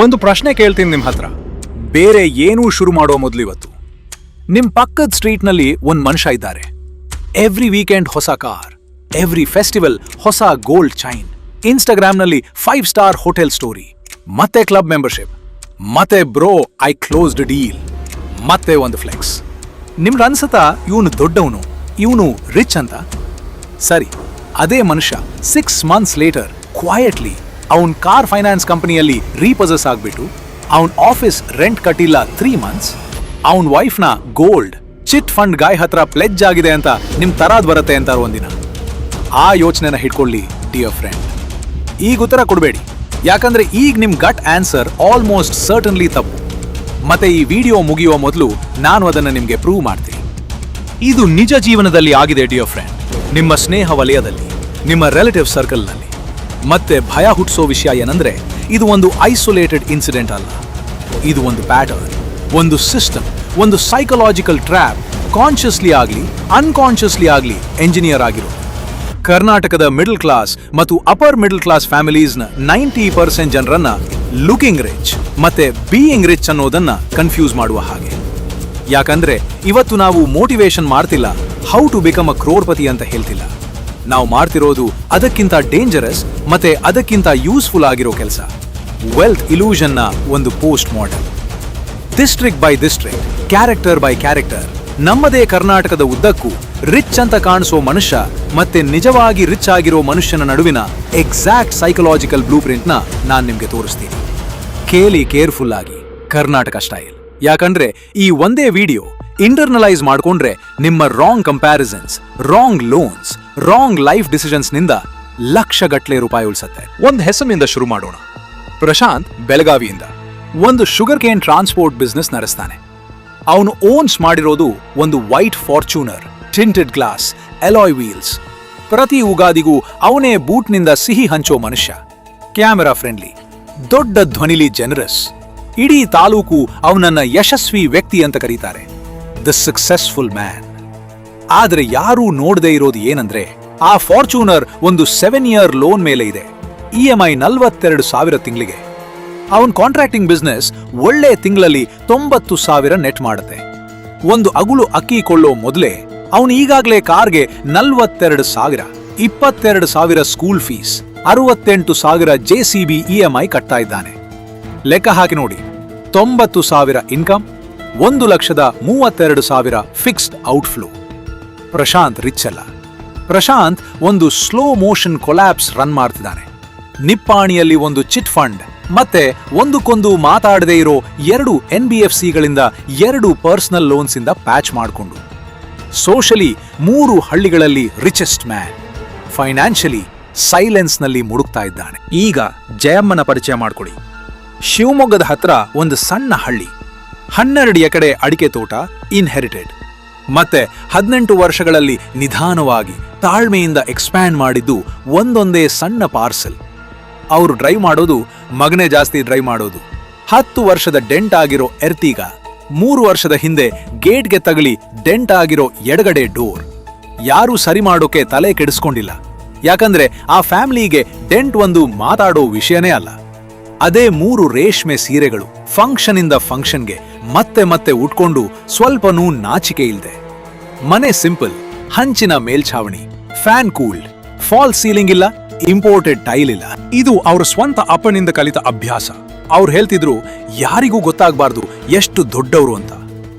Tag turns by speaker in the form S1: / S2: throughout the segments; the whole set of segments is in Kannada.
S1: ಒಂದು ಪ್ರಶ್ನೆ ಕೇಳ್ತೀನಿ ನಿಮ್ ಹತ್ರ. ಬೇರೆ ಏನೂ ಶುರು ಮಾಡೋ ಮೊದಲು ಇವತ್ತು ನಿಮ್ ಪಕ್ಕದ ಸ್ಟ್ರೀಟ್ನಲ್ಲಿ ಒಂದ್ ಮನುಷ್ಯ ಇದ್ದಾರೆ. ಎವ್ರಿ ವೀಕೆಂಡ್ ಹೊಸ ಕಾರ್, ಎವ್ರಿ ಫೆಸ್ಟಿವಲ್ ಹೊಸ ಗೋಲ್ಡ್ ಚೈನ್, ಇನ್ಸ್ಟಾಗ್ರಾಮ್ನಲ್ಲಿ 5 ಸ್ಟಾರ್ ಹೋಟೆಲ್ ಸ್ಟೋರಿ, ಮತ್ತೆ ಕ್ಲಬ್ ಮೆಂಬರ್ಶಿಪ್, ಮತ್ತೆ ಬ್ರೋ ಐ ಕ್ಲೋಸ್ಡ್ ಡೀಲ್, ಮತ್ತೆ ಒಂದು ಫ್ಲೆಕ್ಸ್. ನಿಮ್ಗೆ ಅನ್ಸತ್ತಾ ಇವನು ದೊಡ್ಡವನು, ಇವನು ರಿಚ್ ಅಂತ? ಸರಿ, ಅದೇ ಮನುಷ್ಯ 6 months ಲೇಟರ್ ಕ್ವಾಯಟ್ಲಿ ಅವನ್ ಕಾರ್ ಫೈನಾನ್ಸ್ ಕಂಪನಿಯಲ್ಲಿ ರೀಪೊಸೆಸ್ ಆಗ್ಬಿಟ್ಟು ಅವನ್ ಆಫೀಸ್ ರೆಂಟ್ ಕಟ್ಟಿಲ್ಲ 3 months, ಅವನ್ ವೈಫ್ನ ಗೋಲ್ಡ್ ಚಿಟ್ ಫಂಡ್ ಗಾಯ್ ಹತ್ರ ಪ್ಲೆಡ್ಜ್ ಆಗಿದೆ ಅಂತ ನಿಮ್ ತರಾದ್ ಬರುತ್ತೆ ಅಂತಾರ ಒಂದಿನ. ಆ ಯೋಚನೆನ ಹಿಡ್ಕೊಳ್ಳಿ ಡಿಯರ್ ಫ್ರೆಂಡ್. ಈಗ ಉತ್ತರ ಕೊಡಬೇಡಿ, ಯಾಕಂದ್ರೆ ಈಗ ನಿಮ್ ಗಟ್ ಆನ್ಸರ್ ಆಲ್ಮೋಸ್ಟ್ ಸರ್ಟನ್ಲಿ ತಪ್ಪು. ಮತ್ತೆ ಈ ವಿಡಿಯೋ ಮುಗಿಯುವ ಮೊದಲು ನಾನು ಅದನ್ನ ನಿಮ್ಗೆ ಪ್ರೂವ್ ಮಾಡ್ತೀನಿ. ಇದು ನಿಜ ಜೀವನದಲ್ಲಿ ಆಗಿದೆ ಡಿಯರ್ ಫ್ರೆಂಡ್. ನಿಮ್ಮ ಸ್ನೇಹ ವಲಯದಲ್ಲಿ, ನಿಮ್ಮ ರಿಲೇಟಿವ್ ಸರ್ಕಲ್ನಲ್ಲಿ. ಮತ್ತೆ ಭಯ ಹುಟ್ಟಿಸೋ ವಿಷಯ ಏನಂದ್ರೆ ಇದು ಒಂದು ಐಸೋಲೇಟೆಡ್ ಇನ್ಸಿಡೆಂಟ್ ಅಲ್ಲ. ಇದು ಒಂದು ಪ್ಯಾಟರ್ನ್, ಒಂದು ಸಿಸ್ಟಮ್, ಒಂದು ಸೈಕಲಾಜಿಕಲ್ ಟ್ರ್ಯಾಪ್, ಕಾನ್ಷಿಯಸ್ಲಿ ಆಗ್ಲಿ ಅನ್ಕಾನ್ಷಿಯಸ್ಲಿ ಆಗ್ಲಿ ಎಂಜಿನಿಯರ್ ಆಗಿರೋ. ಕರ್ನಾಟಕದ ಮಿಡಲ್ ಕ್ಲಾಸ್ ಮತ್ತು ಅಪರ್ ಮಿಡಲ್ ಕ್ಲಾಸ್ ಫ್ಯಾಮಿಲೀಸ್ನ 90% ಜನರನ್ನ ಲುಕಿಂಗ್ ರಿಚ್ ಮತ್ತೆ ಬೀಯಿಂಗ್ ರಿಚ್ ಅನ್ನೋದನ್ನ ಕನ್ಫ್ಯೂಸ್ ಮಾಡುವ ಹಾಗೆ. ಯಾಕಂದ್ರೆ ಇವತ್ತು ನಾವು ಮೋಟಿವೇಶನ್ ಮಾಡ್ತಿಲ್ಲ, ಹೌ ಟು ಬಿಕಮ್ ಅ ಕ್ರೋರ್ಪತಿ ಅಂತ ಹೇಳ್ತಿಲ್ಲ. ನಾವು ಮಾಡ್ತಿರೋದು ಅದಕ್ಕಿಂತ ಡೇಂಜರಸ್ ಮತ್ತೆ ಅದಕ್ಕಿಂತ ಯೂಸ್ಫುಲ್ ಆಗಿರೋ ಕೆಲಸ. ವೆಲ್ತ್ ಇಲ್ಯೂಷನ್ನ ಒಂದು post model. District by district, character by character, ನಮ್ಮದೇ ಕರ್ನಾಟಕದ ಉದ್ದಕ್ಕೂ ರಿಚ್ ಅಂತ ಕಾಣಿಸೋ ಮನುಷ್ಯ ಮತ್ತೆ ನಿಜವಾಗಿ ರಿಚ್ ಆಗಿರೋ ಮನುಷ್ಯನ ನಡುವಿನ ಎಕ್ಸಾಕ್ಟ್ ಸೈಕಲಾಜಿಕಲ್ ಬ್ಲೂ ಪ್ರಿಂಟ್ನ ನಾನು ನಿಮ್ಗೆ ತೋರಿಸ್ತೀನಿ. ಕೇಳಿ ಕೇರ್ಫುಲ್ ಆಗಿ, ಕರ್ನಾಟಕ ಸ್ಟೈಲ್. ಯಾಕಂದ್ರೆ ಈ ಒಂದೇ ವಿಡಿಯೋ ಇಂಟರ್ನಲೈಸ್ ಮಾಡ್ಕೊಂಡ್ರೆ ನಿಮ್ಮ wrong comparisons, wrong loans, wrong life decisions ನಿಂದ ಲಕ್ಷಗಟ್ಲೆ ರೂಪಾಯಿ ಉಳಿಸತ್ತೆ. ಒಂದು ಹೆಸರಿನಿಂದ ಶುರು ಮಾಡೋಣ. ಪ್ರಶಾಂತ್ ಬೆಳಗಾವಿಯಿಂದ ಒಂದು ಶುಗರ್ ಕೇನ್ ಟ್ರಾನ್ಸ್ಪೋರ್ಟ್ ಬಿಸ್ನೆಸ್ ನಡೆಸ್ತಾನೆ. ಅವನು ಓನ್ಸ್ ಮಾಡಿರೋದು ಒಂದು white Fortuner, tinted glass, alloy wheels. ಪ್ರತಿ ಉಗಾದಿಗೂ ಅವನೇ ಬೂಟ್ನಿಂದ ಸಿಹಿ ಹಂಚೋ ಮನುಷ್ಯ. ಕ್ಯಾಮೆರಾ ಫ್ರೆಂಡ್ಲಿ, ದೊಡ್ಡ ಧ್ವನಿಲಿ ಜನರಸ್. ಇಡೀ ತಾಲೂಕು ಅವನನ್ನ ಯಶಸ್ವಿ ವ್ಯಕ್ತಿ ಅಂತ ಕರೀತಾರೆ, ದ ಸಕ್ಸೆಸ್ಫುಲ್ ಮ್ಯಾನ್. ಆದ್ರೆ ಯಾರೂ ನೋಡದೇ ಇರೋದು ಏನಂದ್ರೆ ಆ ಫಾರ್ಚೂನರ್ ಒಂದು 7 year ಲೋನ್ ಮೇಲೆ ಇದೆ. EMI 42,000 ತಿಂಗಳಿಗೆ. ಅವನ್ ಕಾಂಟ್ರಾಕ್ಟಿಂಗ್ ಬಿಸ್ನೆಸ್ ಒಳ್ಳೆ ತಿಂಗಳಲ್ಲಿ 90,000 ನೆಟ್ ಮಾಡುತ್ತೆ. ಒಂದು ಅಗುಳು ಅಕ್ಕಿ ಕೊಳ್ಳೋ ಮೊದಲೇ ಅವನು ಈಗಾಗಲೇ ಕಾರ್ಗೆ 42,000, 22,000 ಸ್ಕೂಲ್ ಫೀಸ್, 68,000 JCB EMI ಕಟ್ತಾ ಇದ್ದಾನೆ. ಲೆಕ್ಕ ಹಾಕಿ ನೋಡಿ, 90,000 income, 1,32,000 fixed outflow. Prashanth rich ಅಲ್ಲ. ಪ್ರಶಾಂತ್ ಒಂದು ಸ್ಲೋ ಮೋಷನ್ ಕೊಲ್ಯಾಪ್ಸ್ ರನ್ ಮಾಡ್ತಿದ್ದಾನೆ. ನಿಪ್ಪಾಣಿಯಲ್ಲಿ ಒಂದು ಚಿಟ್ ಫಂಡ್ ಮತ್ತೆ ಒಂದಕ್ಕೊಂದು ಮಾತಾಡದೇ ಇರೋ 2 NBFCಗಳಿಂದ 2 ಪರ್ಸನಲ್ ಲೋನ್ಸ್ ಇಂದ ಪ್ಯಾಚ್ ಮಾಡಿಕೊಂಡು ಸೋಷಲಿ 3 ಹಳ್ಳಿಗಳಲ್ಲಿ ರಿಚೆಸ್ಟ್ ಮ್ಯಾನ್, ಫೈನಾನ್ಷಿಯಲಿ ಸೈಲೆನ್ಸ್ನಲ್ಲಿ ಮುಡುಕ್ತಾ ಇದ್ದಾನೆ. ಈಗ ಜಯಮ್ಮನ ಪರಿಚಯ ಮಾಡ್ಕೊಡಿ. ಶಿವಮೊಗ್ಗದ ಹತ್ರ ಒಂದು ಸಣ್ಣ ಹಳ್ಳಿ, 12 ಎಕರೆ ಅಡಿಕೆ ತೋಟ, ಇನ್ಹೆರಿಟೆಡ್. ಮತ್ತೆ 18 ವರ್ಷಗಳಲ್ಲಿ ನಿಧಾನವಾಗಿ ತಾಳ್ಮೆಯಿಂದ ಎಕ್ಸ್ಪ್ಯಾಂಡ್ ಮಾಡಿದ್ದು ಒಂದೊಂದೇ ಸಣ್ಣ ಪಾರ್ಸೆಲ್. ಅವರು ಡ್ರೈವ್ ಮಾಡೋದು, ಮಗನೇ ಜಾಸ್ತಿ ಡ್ರೈವ್ ಮಾಡೋದು. 10 ವರ್ಷದ ಡೆಂಟ್ ಆಗಿರೋ ಎರ್ಟಿಗ, 3 ವರ್ಷದ ಹಿಂದೆ ಗೇಟ್ಗೆ ತಗಲಿ ಡೆಂಟ್ ಆಗಿರೋ ಎಡಗಡೆ ಡೋರ್. ಯಾರೂ ಸರಿ ಮಾಡೋಕೆ ತಲೆ ಕೆಡಿಸ್ಕೊಂಡಿಲ್ಲ, ಯಾಕಂದ್ರೆ ಆ ಫ್ಯಾಮಿಲಿಗೆ ಡೆಂಟ್ ಒಂದು ಮಾತಾಡೋ ವಿಷಯನೇ ಅಲ್ಲ. ಅದೇ 3 ರೇಷ್ಮೆ ಸೀರೆಗಳು ಫಂಕ್ಷನ್ ಇಂದ ಫಂಕ್ಷನ್ಗೆ ಮತ್ತೆ ಮತ್ತೆ ಉಟ್ಕೊಂಡು ಸ್ವಲ್ಪನೂ ನಾಚಿಕೆ ಇಲ್ದೆ. ಮನೆ ಸಿಂಪಲ್, ಹಂಚಿನ ಮೇಲ್ಛಾವಣಿ, ಫ್ಯಾನ್ ಕೂಲ್ಡ್, ಫಾಲ್ ಸೀಲಿಂಗ್ ಇಲ್ಲ, ಇಂಪೋರ್ಟೆಡ್ ಟೈಲ್ ಇಲ್ಲ. ಇದು ಅವ್ರ ಸ್ವಂತ ಅಪ್ಪನಿಂದ ಕಲಿತ ಅಭ್ಯಾಸ. ಅವ್ರು ಹೇಳ್ತಿದ್ರು, ಯಾರಿಗೂ ಗೊತ್ತಾಗಬಾರ್ದು ಎಷ್ಟು ದೊಡ್ಡವರು ಅಂತ.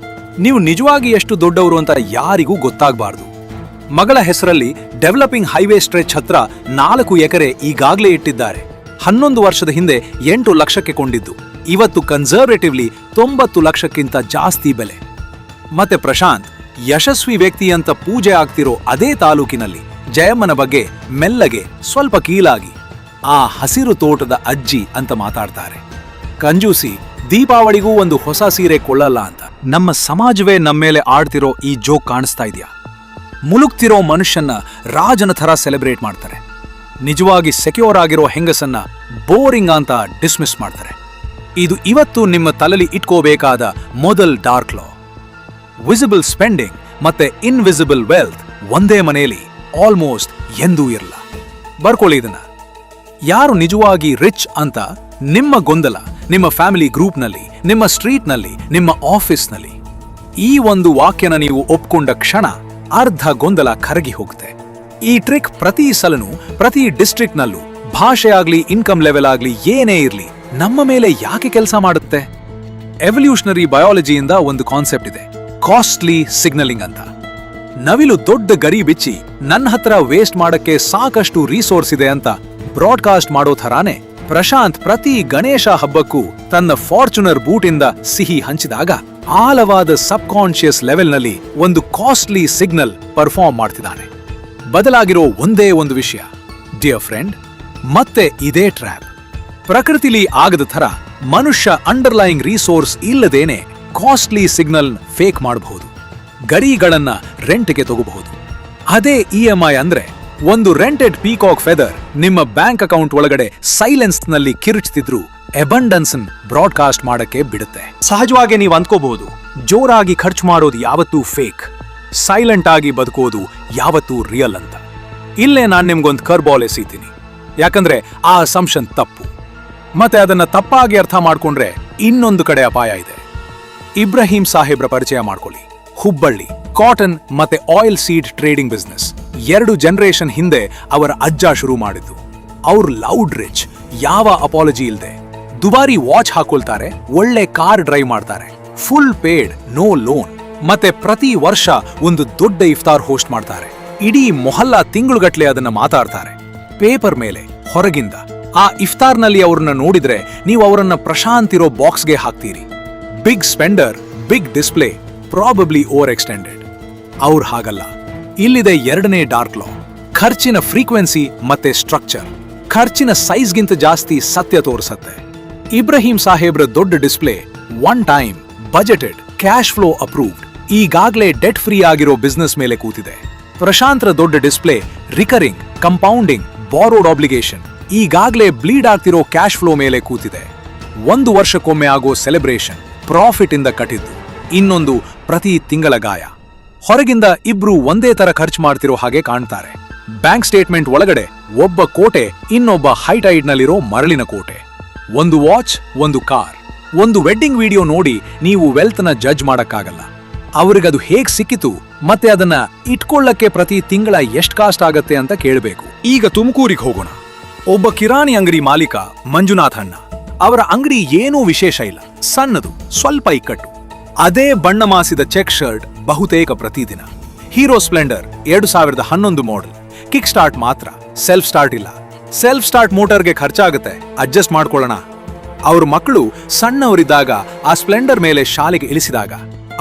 S1: ನೀವು ನಿಜವಾಗಿ ಎಷ್ಟು ದೊಡ್ಡವರು ಅಂತ ಯಾರಿಗೂ ಗೊತ್ತಾಗಬಾರ್ದು. ಮಗಳ ಹೆಸರಲ್ಲಿ ಡೆವಲಪಿಂಗ್ ಹೈವೇ ಸ್ಟ್ರೆಚ್ ಹತ್ರ 4 ಎಕರೆ ಈಗಾಗಲೇ ಇಟ್ಟಿದ್ದಾರೆ. 11 ವರ್ಷದ ಹಿಂದೆ 8 ಲಕ್ಷಕ್ಕೆ ಕೊಂಡಿದ್ದು ಇವತ್ತು ಕನ್ಸರ್ವೇಟಿವ್ಲಿ 90 ಲಕ್ಷಕ್ಕಿಂತ ಜಾಸ್ತಿ ಬೆಲೆ. ಮತ್ತೆ ಪ್ರಶಾಂತ್ ಯಶಸ್ವಿ ವ್ಯಕ್ತಿ ಅಂತ ಪೂಜೆ ಆಗ್ತಿರೋ ಅದೇ ತಾಲೂಕಿನಲ್ಲಿ ಜಯಮ್ಮನ ಬಗ್ಗೆ ಮೆಲ್ಲಗೆ ಸ್ವಲ್ಪ ಕೀಲಾಗಿ ಆ ಹಸಿರು ತೋಟದ ಅಜ್ಜಿ ಅಂತ ಮಾತಾಡ್ತಾರೆ. ಕಂಜೂಸಿ, ದೀಪಾವಳಿಗೂ ಒಂದು ಹೊಸ ಸೀರೆ ಕೊಳ್ಳಲ್ಲ ಅಂತ. ನಮ್ಮ ಸಮಾಜವೇ ನಮ್ಮೇಲೆ ಆಡ್ತಿರೋ ಈ ಜೋಕ್ ಕಾಣಿಸ್ತಾ ಇದೆಯಾ? ಮುಲುಕ್ತಿರೋ ಮನುಷ್ಯನ್ನ ರಾಜನ ಥರ ಸೆಲೆಬ್ರೇಟ್ ಮಾಡ್ತಾರೆ. ನಿಜವಾಗಿ ಸೆಕ್ಯೂರ್ ಆಗಿರೋ ಹೆಂಗಸನ್ನ ಬೋರಿಂಗ್ ಅಂತ ಡಿಸ್ಮಿಸ್ ಮಾಡ್ತಾರೆ. ಇದು ಇವತ್ತು ನಿಮ್ಮ ತಲೆಯಲ್ಲಿ ಇಟ್ಕೋಬೇಕಾದ ಮೊದಲ ಡಾರ್ಕ್ ಲಾ. ವಿಸಿಬಲ್ ಸ್ಪೆಂಡಿಂಗ್ ಮತ್ತೆ ಇನ್ವಿಸಿಬಲ್ ವೆಲ್ತ್ ಒಂದೇ ಮನೆಯಲ್ಲಿ ಆಲ್ಮೋಸ್ಟ್ ಎಂದೂ ಇರಲ್ಲ. ಬರ್ಕೊಳ್ಳಿ ಇದನ್ನ. ಯಾರು ನಿಜವಾಗಿ ರಿಚ್ ಅಂತ ನಿಮ್ಮ ಗೊಂದಲ ನಿಮ್ಮ ಫ್ಯಾಮಿಲಿ ಗ್ರೂಪ್ನಲ್ಲಿ, ನಿಮ್ಮ ಸ್ಟ್ರೀಟ್ನಲ್ಲಿ, ನಿಮ್ಮ ಆಫೀಸ್ನಲ್ಲಿ. ಈ ಒಂದು ವಾಕ್ಯನ ನೀವು ಒಪ್ಕೊಂಡ ಕ್ಷಣ ಅರ್ಧ ಗೊಂದಲ ಕರಗಿ ಹೋಗುತ್ತೆ. ಈ ಟ್ರಿಕ್ ಪ್ರತಿ ಸಲನೂ, ಪ್ರತಿ ಡಿಸ್ಟ್ರಿಕ್ಟ್ನಲ್ಲೂ, ಭಾಷೆ ಆಗ್ಲಿ, ಇನ್ಕಮ್ ಲೆವೆಲ್ ಆಗ್ಲಿ, ಏನೇ ಇರ್ಲಿ, ನಮ್ಮ ಮೇಲೆ ಯಾಕೆ ಕೆಲಸ ಮಾಡುತ್ತೆ? ಎವಲ್ಯೂಷನರಿ ಬಯಾಲಜಿಯಿಂದ ಒಂದು ಕಾನ್ಸೆಪ್ಟ್ ಇದೆ, ಕಾಸ್ಟ್ಲಿ ಸಿಗ್ನಲಿಂಗ್ ಅಂತ. ನವಿಲು ದೊಡ್ಡ ಗರಿ ಬಿಚ್ಚಿ ನನ್ನ ಹತ್ರ ವೇಸ್ಟ್ ಮಾಡಕ್ಕೆ ಸಾಕಷ್ಟು ರಿಸೋರ್ಸ್ ಇದೆ ಅಂತ ಬ್ರಾಡ್ಕಾಸ್ಟ್ ಮಾಡೋ ಥರಾನೇ ಪ್ರಶಾಂತ್ ಪ್ರತಿ ಗಣೇಶ ಹಬ್ಬಕ್ಕೂ ತನ್ನ ಫಾರ್ಚುನರ್ ಬೂಟಿಂದ ಸಿಹಿ ಹಂಚಿದಾಗ ಆಳವಾದ ಸಬ್ ಕಾನ್ಶಿಯಸ್ ಲೆವೆಲ್ನಲ್ಲಿ ಒಂದು ಕಾಸ್ಟ್ಲಿ ಸಿಗ್ನಲ್ ಪರ್ಫಾರ್ಮ್ ಮಾಡ್ತಿದ್ದಾನೆ. ಬದಲಾಗಿರೋ ಒಂದೇ ಒಂದು ವಿಷಯ, ಡಿಯರ್ ಫ್ರೆಂಡ್, ಮತ್ತೆ ಇದೇ ಟ್ರ್ಯಾಪ್. ಪ್ರಕೃತಿಲಿ ಆಗದ ಥರ ಮನುಷ್ಯ ಅಂಡರ್ಲೈಯಿಂಗ್ ರಿಸೋರ್ಸ್ ಇಲ್ಲದೇನೆ ಕಾಸ್ಟ್ಲಿ ಸಿಗ್ನಲ್ ಫೇಕ್ ಮಾಡಬಹುದು, ಗರಿಗಳನ್ನ ರೆಂಟ್ಗೆ ತಗೋಬಹುದು. ಅದೇ EMI ಅಂದ್ರೆ ಒಂದು ರೆಂಟೆಡ್ ಪೀಕಾಕ್ ಫೆದರ್ ನಿಮ್ಮ ಬ್ಯಾಂಕ್ ಅಕೌಂಟ್ ಒಳಗಡೆ ಸೈಲೆನ್ಸ್ ನಲ್ಲಿ ಕಿರುಚ್ತಿದ್ರು ಅಬಂಡನ್ಸ್ ಬ್ರಾಡ್ಕಾಸ್ಟ್ ಮಾಡಕ್ಕೆ ಬಿಡುತ್ತೆ. ಸಹಜವಾಗಿ ನೀವು ಅಂದ್ಕೋಬಹುದು, ಜೋರಾಗಿ ಖರ್ಚು ಮಾಡೋದು ಯಾವತ್ತೂ ಫೇಕ್, ಸೈಲೆಂಟ್ ಆಗಿ ಬದುಕೋದು ಯಾವತ್ತೂ ರಿಯಲ್ ಅಂತ. ಇಲ್ಲೇ ನಾನು ನಿಮ್ಗೊಂದು ಕರ್ಬಾಲ್ ಎಸೀತೀನಿ, ಯಾಕಂದ್ರೆ ಆ ಅಸಂಪ್ಷನ್ ತಪ್ಪು. ಮತ್ತೆ ಅದನ್ನ ತಪ್ಪಾಗಿ ಅರ್ಥ ಮಾಡ್ಕೊಂಡ್ರೆ ಇನ್ನೊಂದು ಕಡೆ ಅಪಾಯ ಇದೆ. ಇಬ್ರಾಹಿಂ ಸಾಹೇಬ್ರ ಪರಿಚಯ ಮಾಡ್ಕೊಳ್ಳಿ. ಹುಬ್ಬಳ್ಳಿ ಕಾಟನ್ ಮತ್ತೆ oil seed trading business 2 generation ಹಿಂದೆ ಅವರ ಅಜ್ಜ ಶುರು ಮಾಡಿದ್ದು. ಅವ್ರು ಲೌಡ್ ರಿಚ್, ಯಾವ ಅಪಾಲಜಿ ಇಲ್ದೆ, ದುಬಾರಿ ವಾಚ್ ಹಾಕೊಳ್ತಾರೆ, ಒಳ್ಳೆ ಕಾರ್ ಡ್ರೈವ್ ಮಾಡ್ತಾರೆ, ಫುಲ್ ಪೇಡ್, ನೋ ಲೋನ್. ಮತ್ತೆ ಪ್ರತಿ ವರ್ಷ ಒಂದು ದೊಡ್ಡ ಇಫ್ತಾರ್ ಹೋಸ್ಟ್ ಮಾಡ್ತಾರೆ. ಇಡೀ ಮೊಹಲ್ಲಾ ತಿಂಗಳುಗಟ್ಲೆ ಅದನ್ನ ಮಾತಾಡ್ತಾರೆ. ಪೇಪರ್ ಮೇಲೆ, ಹೊರಗಿಂದ ಆ ಇಫ್ತಾರ್ನಲ್ಲಿ ಅವ್ರನ್ನ ನೋಡಿದ್ರೆ ನೀವು ಅವರನ್ನ ಪ್ರಶಾಂತ್ ಇರೋ ಬಾಕ್ಸ್ಗೆ ಹಾಕ್ತೀರಿ. Big spender, big display, probably over extended. ಅವ್ರು ಹಾಗಲ್ಲ. ಇಲ್ಲಿದೆ ಎರಡನೇ ಡಾರ್ಕ್ ಲಾ, ಖರ್ಚಿನ ಫ್ರೀಕ್ವೆನ್ಸಿ ಮತ್ತೆ ಸ್ಟ್ರಕ್ಚರ್. ಖರ್ಚಿನ ಸೈಜ್ಗಿಂತ ಜಾಸ್ತಿ ಸತ್ಯ ತೋರಿಸತ್ತೆ. ಇಬ್ರಾಹಿಂ ಸಾಹೇಬ್ರ ದೊಡ್ಡ display one time, budgeted, cash flow approved, ಈಗಾಗಲೇ ಡೆಟ್ ಫ್ರೀ ಆಗಿರೋ ಬಿಸ್ನೆಸ್ ಮೇಲೆ ಕೂತಿದೆ. ಪ್ರಶಾಂತ್ರ ದೊಡ್ಡ ಡಿಸ್ಪ್ಲೇ ರಿಕರಿಂಗ್, ಕಂಪೌಂಡಿಂಗ್, ಬಾರೋಡ್ ಆಬ್ಲಿಗೇಷನ್, ಈಗಾಗಲೇ ಬ್ಲೀಡ್ ಆಗ್ತಿರೋ ಕ್ಯಾಶ್ ಫ್ಲೋ ಮೇಲೆ ಕೂತಿದೆ. 1 ವರ್ಷಕ್ಕೊಮ್ಮೆ ಆಗೋ ಸೆಲೆಬ್ರೇಷನ್, ಪ್ರಾಫಿಟ್ ಇಂದ ಕಟ್ಟಿದ್ದು. ಇನ್ನೊಂದು ಪ್ರತಿ ತಿಂಗಳ ಗಾಯ. ಹೊರಗಿಂದ ಇಬ್ರು ಒಂದೇ ತರ ಖರ್ಚು ಮಾಡ್ತಿರೋ ಹಾಗೆ ಕಾಣ್ತಾರೆ. ಬ್ಯಾಂಕ್ ಸ್ಟೇಟ್ಮೆಂಟ್ ಒಳಗಡೆ ಒಬ್ಬ ಕೋಟೆ, ಇನ್ನೊಬ್ಬ ಹೈಟೈಡ್ನಲ್ಲಿರೋ ಮರಳಿನ ಕೋಟೆ. ಒಂದು ವಾಚ್, ಒಂದು ಕಾರ್, ಒಂದು ವೆಡ್ಡಿಂಗ್ ವಿಡಿಯೋ ನೋಡಿ ನೀವು ವೆಲ್ತ್ನ ಜಡ್ಜ್ ಮಾಡಕ್ಕಾಗಲ್ಲ. ಅವ್ರಿಗದು ಹೇಗ್ ಸಿಕ್ಕಿತು ಮತ್ತೆ ಅದನ್ನ ಇಟ್ಕೊಳ್ಳಕ್ಕೆ ಪ್ರತಿ ತಿಂಗಳ ಎಷ್ಟು ಕಾಸ್ಟ್ ಆಗತ್ತೆ ಅಂತ ಕೇಳಬೇಕು. ಈಗ ತುಮಕೂರಿಗೆ ಹೋಗೋಣ. ಒಬ್ಬ ಕಿರಾಣಿ ಅಂಗಡಿ ಮಾಲೀಕ ಮಂಜುನಾಥ್ ಅಣ್ಣ. ಅವರ ಅಂಗಡಿ ಏನೂ ವಿಶೇಷ ಇಲ್ಲ, ಸಣ್ಣದು, ಸ್ವಲ್ಪ ಇಕ್ಕಟ್ಟು. ಅದೇ ಬಣ್ಣ ಮಾಸಿದ ಚೆಕ್ ಶರ್ಟ್ ಬಹುತೇಕ ಪ್ರತಿದಿನ. Hero Splendor 2011 model, kick start ಮಾತ್ರ, ಸೆಲ್ಫ್ ಸ್ಟಾರ್ಟ್ ಇಲ್ಲ. ಸೆಲ್ಫ್ ಸ್ಟಾರ್ಟ್ ಮೋಟರ್ಗೆ ಖರ್ಚಾಗುತ್ತೆ, ಅಡ್ಜಸ್ಟ್ ಮಾಡ್ಕೊಳ್ಳೋಣ. ಅವ್ರ ಮಕ್ಕಳು ಸಣ್ಣವರಿದ್ದಾಗ ಆ ಸ್ಪ್ಲೆಂಡರ್ ಮೇಲೆ ಶಾಲೆಗೆ ಇಳಿಸಿದಾಗ,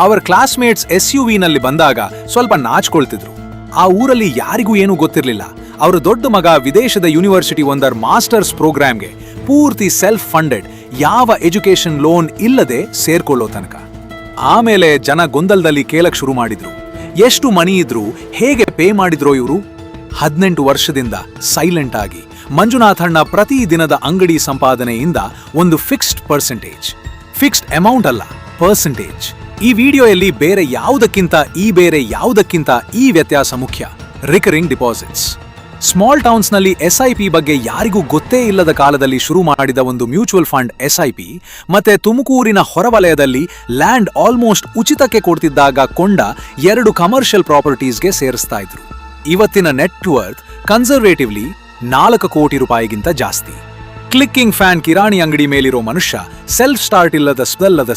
S1: ಅವರ ಕ್ಲಾಸ್ಮೇಟ್ಸ್ SUV ನಲ್ಲಿ ಬಂದಾಗ ಸ್ವಲ್ಪ ನಾಚ್ಕೊಳ್ತಿದ್ರು. ಆ ಊರಲ್ಲಿ ಯಾರಿಗೂ ಏನೂ ಗೊತ್ತಿರಲಿಲ್ಲ. ಅವರ ದೊಡ್ಡ ಮಗ ವಿದೇಶದ ಯೂನಿವರ್ಸಿಟಿ ಒಂದರ ಮಾಸ್ಟರ್ಸ್ ಪ್ರೋಗ್ರಾಮ್ಗೆ ಪೂರ್ತಿ ಸೆಲ್ಫ್ ಫಂಡೆಡ್, ಯಾವ ಎಜುಕೇಶನ್ ಲೋನ್ ಇಲ್ಲದೆ ಸೇರ್ಕೊಳ್ಳೋ ತನಕ. ಆಮೇಲೆ ಜನ ಗೊಂದಲದಲ್ಲಿ ಕೇಳಕ್ ಶುರು ಮಾಡಿದ್ರು, ಎಷ್ಟು ಮನಿ ಇದ್ರು, ಹೇಗೆ ಪೇ ಮಾಡಿದ್ರೋ ಇವರು. 18 ವರ್ಷದಿಂದ ಸೈಲೆಂಟ್ ಆಗಿ ಮಂಜುನಾಥಣ್ಣ ಪ್ರತಿ ದಿನದ ಅಂಗಡಿ ಸಂಪಾದನೆಯಿಂದ ಒಂದು ಫಿಕ್ಸ್ಡ್ ಪರ್ಸೆಂಟೇಜ್, ಫಿಕ್ಸ್ಡ್ ಅಮೌಂಟ್ ಅಲ್ಲ, ಪರ್ಸೆಂಟೇಜ್. ಈ ವಿಡಿಯೋಯಲ್ಲಿ ಬೇರೆ ಯಾವುದಕ್ಕಿಂತ ಈ ವ್ಯತ್ಯಾಸ ಮುಖ್ಯ. Recurring deposits. ಸ್ಮಾಲ್ ಟೌನ್ಸ್ನಲ್ಲಿ SIP ಬಗ್ಗೆ ಯಾರಿಗೂ ಗೊತ್ತೇ ಇಲ್ಲದ ಕಾಲದಲ್ಲಿ ಶುರು ಮಾಡಿದ ಒಂದು ಮ್ಯೂಚುವಲ್ ಫಂಡ್ SIP ಮತ್ತೆ ತುಮಕೂರಿನ ಹೊರವಲಯದಲ್ಲಿ ಲ್ಯಾಂಡ್ ಆಲ್ಮೋಸ್ಟ್ ಉಚಿತಕ್ಕೆ ಕೊಡ್ತಿದ್ದಾಗ ಕೊಂಡ 2 ಕಮರ್ಷಿಯಲ್ ಪ್ರಾಪರ್ಟೀಸ್ಗೆ ಸೇರಿಸ್ತಾ ಇದ್ರು. ಇವತ್ತಿನ ನೆಟ್ ವರ್ತ್ ಕನ್ಸರ್ವೇಟಿವ್ಲಿ 4 ಕೋಟಿ ರೂಪಾಯಿಗಿಂತ ಜಾಸ್ತಿ. ಕ್ಲಿಕ್ಕಿಂಗ್ ಫ್ಯಾನ್ ಕಿರಾಣಿ ಅಂಗಡಿ ಮೇಲಿರೋ ಮನುಷ್ಯ ಸೆಲ್ಫ್ ಸ್ಟಾರ್ಟ್ ಇಲ್ಲದ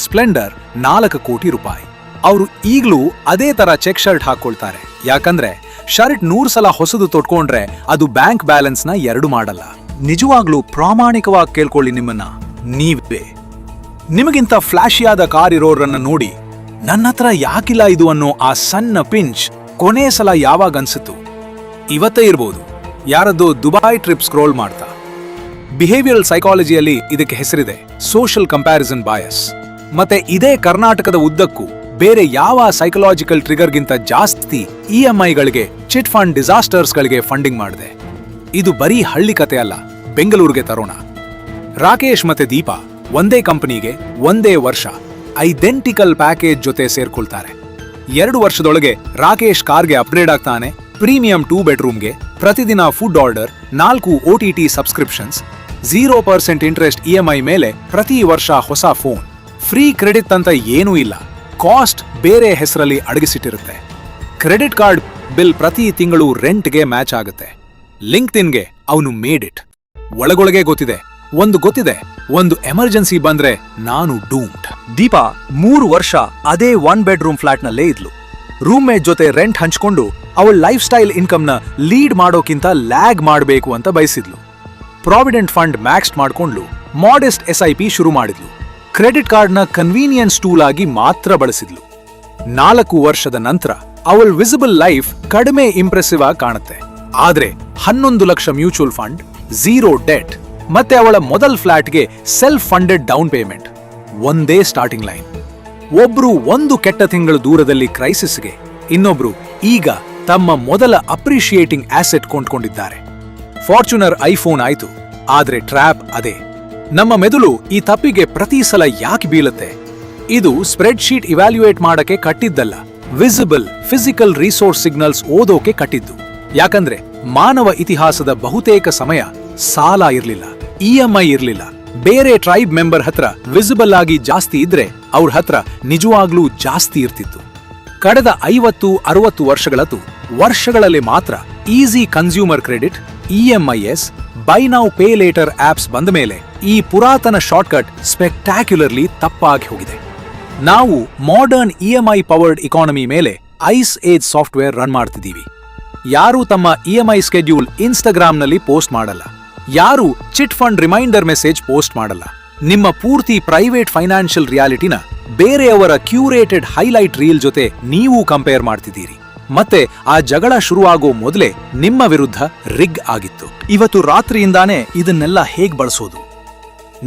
S1: ಸ್ಪ್ಲೆಂಡರ್ 4 ಕೋಟಿ ರೂಪಾಯಿ. ಅವರು ಈಗಲೂ ಅದೇ ತರ ಚೆಕ್ ಶರ್ಟ್ ಹಾಕೊಳ್ತಾರೆ, ಯಾಕಂದ್ರೆ ಶರ್ಟ್ 100 ಸಲ ಹೊಸದು ತೊಟ್ಕೊಂಡ್ರೆ ಅದು ಬ್ಯಾಂಕ್ ಬ್ಯಾಲೆನ್ಸ್ನ 2 ಮಾಡಲ್ಲ. ನಿಜವಾಗ್ಲೂ ಪ್ರಾಮಾಣಿಕವಾಗಿ ಕೇಳ್ಕೊಳ್ಳಿ ನಿಮ್ಮನ್ನ ನೀವೇ. ನಿಮಗಿಂತ ಫ್ಲಾಶಿಯಾದ ಕಾರ್ ಇರೋರನ್ನ ನೋಡಿ ನನ್ನ ಹತ್ರ ಯಾಕಿಲ್ಲ ಇದು ಅನ್ನೋ ಆ ಸಣ್ಣ ಪಿಂಚ್ ಕೊನೆ ಸಲ ಯಾವಾಗ ಅನ್ಸಿತು? ಇವತ್ತೇ ಇರ್ಬೋದು. ಯಾರದ್ದು ದುಬೈ ಟ್ರಿಪ್ ಸ್ಕ್ರೋಲ್ ಮಾಡ್ತಾ. ಬಿಹೇವಿಯರಲ್ ಸೈಕಾಲಜಿಯಲ್ಲಿ ಇದಕ್ಕೆ ಹೆಸರಿದೆ ಸೋಷಿಯಲ್ ಕಂಪ್ಯಾರಿಸನ್ ಬಾಯಸ್. ಮತ್ತೆ ಇದೇ ಕರ್ನಾಟಕದ ಉದ್ದಕ್ಕೂ ಬೇರೆ ಯಾವ ಸೈಕಲಾಜಿಕಲ್ ಟ್ರಿಗರ್ಗಿಂತ ಜಾಸ್ತಿ EMIಗಳಿಗೆ, ಚಿಟ್ ಫಂಡ್ ಡಿಸಾಸ್ಟರ್ಸ್ಗಳಿಗೆ ಫಂಡಿಂಗ್ ಮಾಡಿದೆ. ಇದು ಬರೀ ಹಳ್ಳಿ ಕತೆ ಅಲ್ಲ, ಬೆಂಗಳೂರಿಗೆ ತರೋಣ. ರಾಕೇಶ್ ಮತ್ತೆ ದೀಪಾ ಒಂದೇ ಕಂಪನಿಗೆ ಒಂದೇ ವರ್ಷ ಐಡೆಂಟಿಕಲ್ ಪ್ಯಾಕೇಜ್ ಜೊತೆ ಸೇರ್ಕೊಳ್ತಾರೆ. 2 ವರ್ಷದೊಳಗೆ ರಾಕೇಶ್ ಕಾರ್ಗೆ ಅಪ್ಗ್ರೇಡ್ ಆಗ್ತಾನೆ, ಪ್ರೀಮಿಯಂ 2 ಬೆಡ್ರೂಮ್ಗೆ, ಪ್ರತಿದಿನ food order, 4 OTT subscriptions. 0% interest EMI ಮೇಲೆ ಪ್ರತಿ ವರ್ಷ ಹೊಸ ಫೋನ್, ಫ್ರೀ ಕ್ರೆಡಿಟ್ ಅಂತ ಏನೂ ಇಲ್ಲ. ಕಾಸ್ಟ್ ಬೇರೆ ಹೆಸರಲ್ಲಿ ಅಡಗಿಸಿಟ್ಟಿರುತ್ತೆ. ಕ್ರೆಡಿಟ್ ಕಾರ್ಡ್ ಬಿಲ್ ಪ್ರತಿ ತಿಂಗಳು ರೆಂಟ್ಗೆ ಮ್ಯಾಚ್ ಆಗುತ್ತೆ. ಲಿಂಕ್ಡ್ಇನ್ಗೆ ಅವನು ಮೇಡ್ ಇಟ್. ಒಳಗೊಳಗೆ ಗೊತ್ತಿದೆ, ಒಂದು ಎಮರ್ಜೆನ್ಸಿ ಬಂದ್ರೆ ನಾನು ಡೂಮ್ಡ್.
S2: ದೀಪಾ 3 ವರ್ಷ ಅದೇ 1 ಬೆಡ್ರೂಮ್ ಫ್ಲಾಟ್ನಲ್ಲೇ ಇದ್ಲು. ರೂಮ್ಮೇಟ್ ಜೊತೆ ರೆಂಟ್ ಹಂಚ್ಕೊಂಡು ಅವಳ ಲೈಫ್ ಸ್ಟೈಲ್ ಇನ್ಕಮ್ನ ಲೀಡ್ ಮಾಡೋಕ್ಕಿಂತ ಲ್ಯಾಗ್ ಮಾಡಬೇಕು ಅಂತ ಬಯಸಿದ್ಲು. ಪ್ರಾವಿಡೆಂಟ್ ಫಂಡ್ ಮ್ಯಾಕ್ಸ್ ಮಾಡ್ಕೊಂಡ್ಲು. ಮಾಡೆಸ್ಟ್ SIP ಶುರು ಮಾಡಿದ್ಲು. ಕ್ರೆಡಿಟ್ ಕಾರ್ಡ್ನ ಕನ್ವೀನಿಯನ್ಸ್ ಟೂಲ್ ಆಗಿ ಮಾತ್ರ ಬಳಸಿದ್ಲು. 4 ವರ್ಷದ ನಂತರ ಅವಳ ವಿಸಿಬಲ್ ಲೈಫ್ ಕಡಿಮೆ ಇಂಪ್ರೆಸಿವ್ ಆಗಿ ಕಾಣುತ್ತೆ. ಆದ್ರೆ 11 ಲಕ್ಷ ಮ್ಯೂಚುವಲ್ ಫಂಡ್, 0 ಡೆಟ್ ಮತ್ತೆ ಅವಳ ಮೊದಲ ಫ್ಲಾಟ್ಗೆ ಸೆಲ್ಫ್ ಫಂಡೆಡ್ ಡೌನ್ ಪೇಮೆಂಟ್, ಒಂದೇ ಸ್ಟಾರ್ಟಿಂಗ್ ಲೈನ್. ಒಬ್ರು 1 ಕೆಟ್ಟ ತಿಂಗಳ ದೂರದಲ್ಲಿ ಕ್ರೈಸಿಸ್ಗೆ, ಇನ್ನೊಬ್ರು ಈಗ ತಮ್ಮ ಮೊದಲ ಅಪ್ರಿಶಿಯೇಟಿಂಗ್ ಆಸೆಟ್ ಕೊಂಡ್ಕೊಂಡಿದ್ದಾರೆ. ಫಾರ್ಚುನರ್ ಐಫೋನ್ ಆಯ್ತು, ಆದ್ರೆ ಟ್ರ್ಯಾಪ್ ಅದೇ. ನಮ್ಮ ಮೆದುಳು ಈ ತಪ್ಪಿಗೆ ಪ್ರತಿ ಸಲ ಯಾಕೆ ಬೀಳುತ್ತೆ? ಇದು ಸ್ಪ್ರೆಡ್ ಶೀಟ್ ಇವ್ಯಾಲ್ಯೂಯೇಟ್ ಮಾಡಕ್ಕೆ ಕಟ್ಟಿದ್ದಲ್ಲ, ವಿಸಿಬಲ್ ಫಿಸಿಕಲ್ ರಿಸೋರ್ಸ್ ಸಿಗ್ನಲ್ಸ್ ಓದೋಕೆ ಕಟ್ಟಿದ್ದು. ಯಾಕಂದ್ರೆ ಮಾನವ ಇತಿಹಾಸದ ಬಹುತೇಕ ಸಮಯ ಸಾಲ ಇರ್ಲಿಲ್ಲ, EMI ಇರ್ಲಿಲ್ಲ. ಬೇರೆ ಟ್ರೈಬ್ ಮೆಂಬರ್ ಹತ್ರ ವಿಸಿಬಲ್ ಆಗಿ ಜಾಸ್ತಿ ಇದ್ರೆ ಅವ್ರ ಹತ್ರ ನಿಜವಾಗ್ಲೂ ಜಾಸ್ತಿ ಇರ್ತಿತ್ತು. ಕಳೆದ 50-60 ವರ್ಷಗಳಲ್ಲಿ ಮಾತ್ರ easy consumer credit, EMIS, buy now pay later apps ಬಂದ ಮೇಲೆ ಈ ಪುರಾತನ ಶಾರ್ಟ್ಕಟ್ ಸ್ಪೆಕ್ಟ್ಯಾಕ್ಯುಲರ್ಲಿ ತಪ್ಪಾಗಿ ಹೋಗಿದೆ. ನಾವು ಮಾಡರ್ನ್ EMI ಪವರ್ಡ್ ಇಕಾನಮಿ ಮೇಲೆ ಐಸ್ ಏಜ್ ಸಾಫ್ಟ್ವೇರ್ ರನ್ ಮಾಡ್ತಿದ್ದೀವಿ. ಯಾರೂ ತಮ್ಮ EMI ಸ್ಕೆಡ್ಯೂಲ್ ಇನ್ಸ್ಟಾಗ್ರಾಮ್ನಲ್ಲಿ ಪೋಸ್ಟ್ ಮಾಡಲ್ಲ. ಯಾರೂ chit fund reminder message post ಮಾಡಲ್ಲ. ನಿಮ್ಮ ಪೂರ್ತಿ ಪ್ರೈವೇಟ್ ಫೈನಾನ್ಷಿಯಲ್ ರಿಯಾಲಿಟಿನ ಬೇರೆಯವರ ಕ್ಯೂರೇಟೆಡ್ ಹೈಲೈಟ್ ರೀಲ್ ಜೊತೆ ನೀವು ಕಂಪೇರ್ ಮಾಡ್ತಿದ್ದೀರಿ. ಮತ್ತೆ ಆ ಜಗಳ ಶುರುವಾಗೋ ಮೊದಲೇ ನಿಮ್ಮ ವಿರುದ್ಧ ರಿಗ್ ಆಗಿತ್ತು. ಇವತ್ತು ರಾತ್ರಿಯಿಂದಾನೇ ಇದನ್ನೆಲ್ಲ ಹೇಗ್ ಬಳಸೋದು?